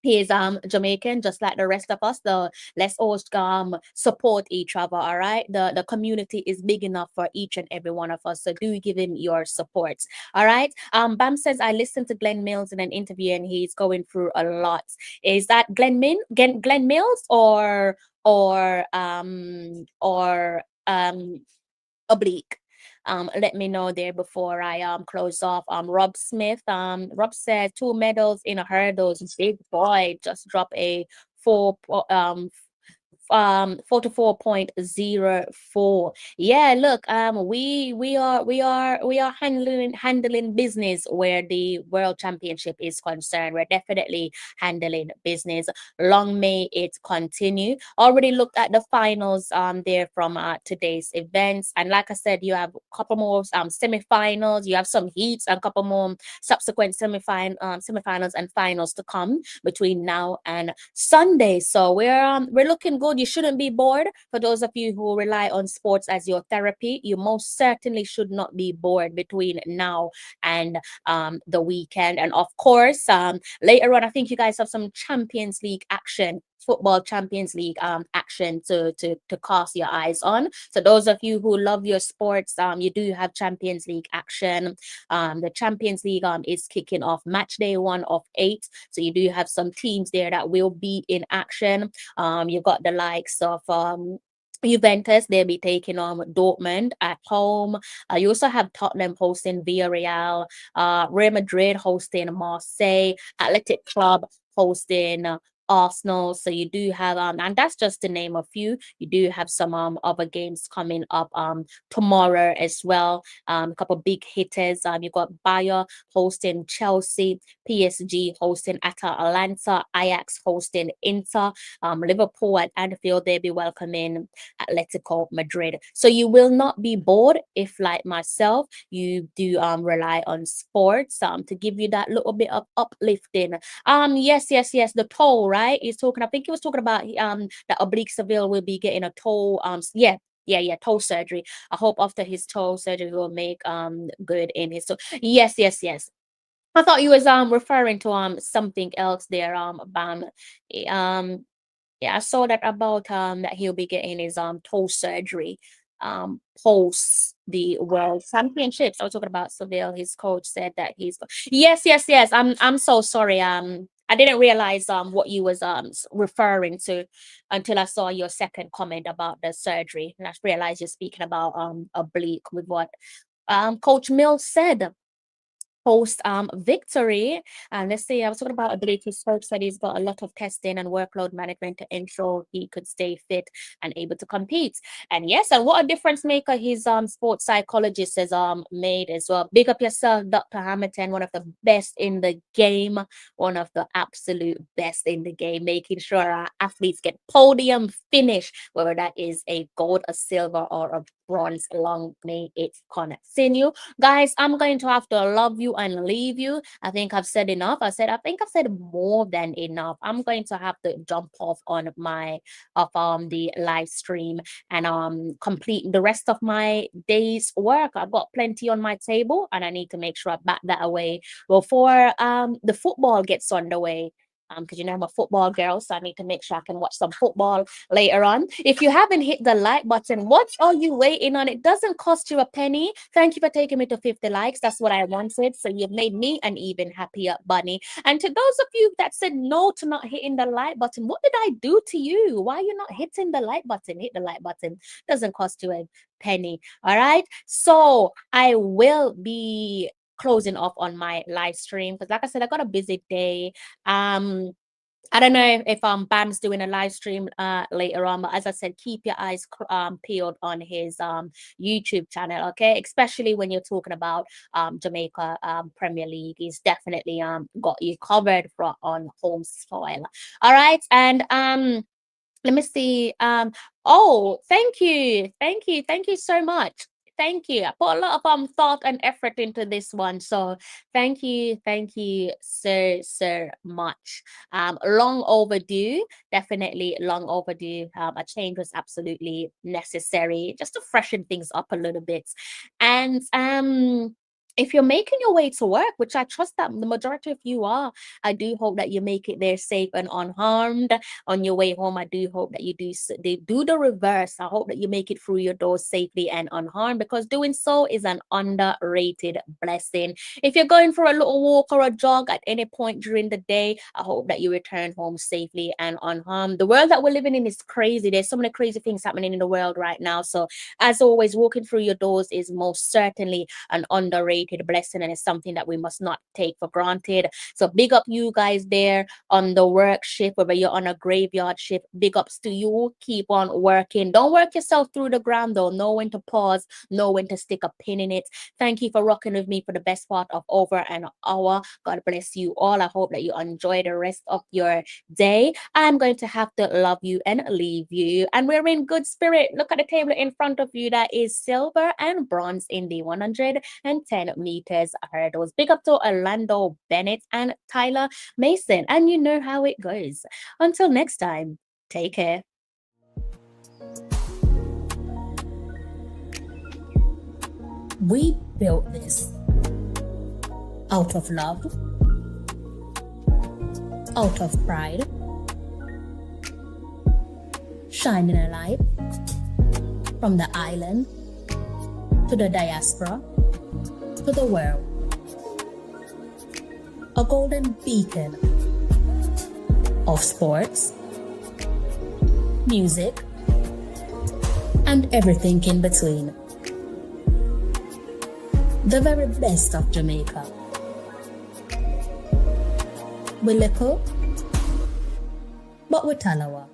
he's Jamaican, just like the rest of us. The let's all support each other. All right. The community is big enough for each and every one of us. So do give him your support. All right. Bam says I listened to Glenn Mills in an interview and he's going through a lot. Is that Glenn Mills or Oblique? Let me know there before I close off. Rob Smith. Rob said 2 medals in a hurdles. Big boy just drop a 44.04. Yeah, look, we are handling business where the world championship is concerned. We're definitely handling business. Long may it continue. Already looked at the finals there from today's events, and like I said, you have a couple more semifinals. You have some heats and a couple more subsequent semifinals and finals to come between now and Sunday. So we're looking good. You shouldn't be bored. For those of you who rely on sports as your therapy, you most certainly should not be bored between now and the weekend. And of course, later on, I think you guys have some Champions League action, football Champions League action to cast your eyes on. So those of you who love your sports, you do have Champions League action. The Champions League is kicking off match day 1 of 8. So you do have some teams there that will be in action. You've got the likes of Juventus, they'll be taking on Dortmund at home. You also have Tottenham hosting Villarreal, Real Madrid hosting Marseille, Athletic Club hosting Arsenal. So you do have and that's just to name a few. You do have some other games coming up tomorrow as well. A couple big hitters. You've got Bayer hosting Chelsea, PSG hosting Atalanta, Ajax hosting Inter, Liverpool at Anfield, they'll be welcoming Atletico Madrid. So you will not be bored if, like myself, you do rely on sports to give you that little bit of uplifting. Yes. The toe, right? He's talking. I think he was talking about that Oblique Seville will be getting a toe. Yeah, toe surgery. I hope after his toe surgery will make good in his toe. Yes. I thought you was referring to something else there, Bam. Um yeah, I saw that about that he'll be getting his toe surgery post the world championships. I was talking about Seville. His coach said that he's yes. I'm so sorry. I didn't realize what you was referring to until I saw your second comment about the surgery. And I realized you're speaking about oblique with what Coach Mills said post victory. And let's see, I was talking about ability. His coach said he's got a lot of testing and workload management to ensure he could stay fit and able to compete. And yes, and what a difference maker his sports psychologist has made as well. Big up yourself, Dr. Hamilton, one of the best in the game, one of the absolute best in the game, making sure our athletes get podium finish, whether that is a gold, a silver, or a bronze. Long may it continue. Guys, I'm going to have to love you and leave you. I think I've said enough. I think I've said more than enough. I'm going to have to jump off on my of the live stream and complete the rest of my day's work. I've got plenty on my table and I need to make sure I back that away before the football gets underway. because you know I'm a football girl, so I need to make sure I can watch some football later on. If you haven't hit the like button, what are you waiting on? It doesn't cost you a penny. Thank you for taking me to 50 likes. That's what I wanted. So you've made me an even happier bunny. And to those of you that said no to not hitting the like button, what did I do to you? Why are you not hitting the like button? Hit the like button. Doesn't cost you a penny. All right. So I will be closing off on my live stream because like I said, I got a busy day. I don't know if Bam's doing a live stream later on, but as I said, keep your eyes peeled on his YouTube channel, okay? Especially when you're talking about Jamaica Premier League, he's definitely got you covered on home soil. All right, and let me see. Oh, thank you, thank you so much. Thank you. I put a lot of thought and effort into this one. So thank you so much. Long overdue, definitely long overdue. A change was absolutely necessary just to freshen things up a little bit. And if you're making your way to work, which I trust that the majority of you are, I do hope that you make it there safe and unharmed. On your way home, I do hope that you do the reverse. I hope that you make it through your doors safely and unharmed, because doing so is an underrated blessing. If you're going for a little walk or a jog at any point during the day, I hope that you return home safely and unharmed. The world that we're living in is crazy. There's so many crazy things happening in the world right now. So as always, walking through your doors is most certainly an underrated blessing, and it's something that we must not take for granted. So big up you guys there on the work shift, whether you're on a graveyard shift, big ups to you. Keep on working. Don't work yourself through the ground though. Know when to pause, know when to stick a pin in it. Thank you for rocking with me for the best part of over an hour. God bless you all. I hope that you enjoy the rest of your day. I'm going to have to love you and leave you. And we're in good spirit. Look at the table in front of you. That is silver and bronze in the 110 meters hurdles. Big up to Orlando Bennett and Tyler Mason. And you know how it goes. Until next time, take care. We built this out of love, out of pride, shining a light from the island to the diaspora to the world. A golden beacon of sports, music, and everything in between. The very best of Jamaica. We little, but we're Talawa.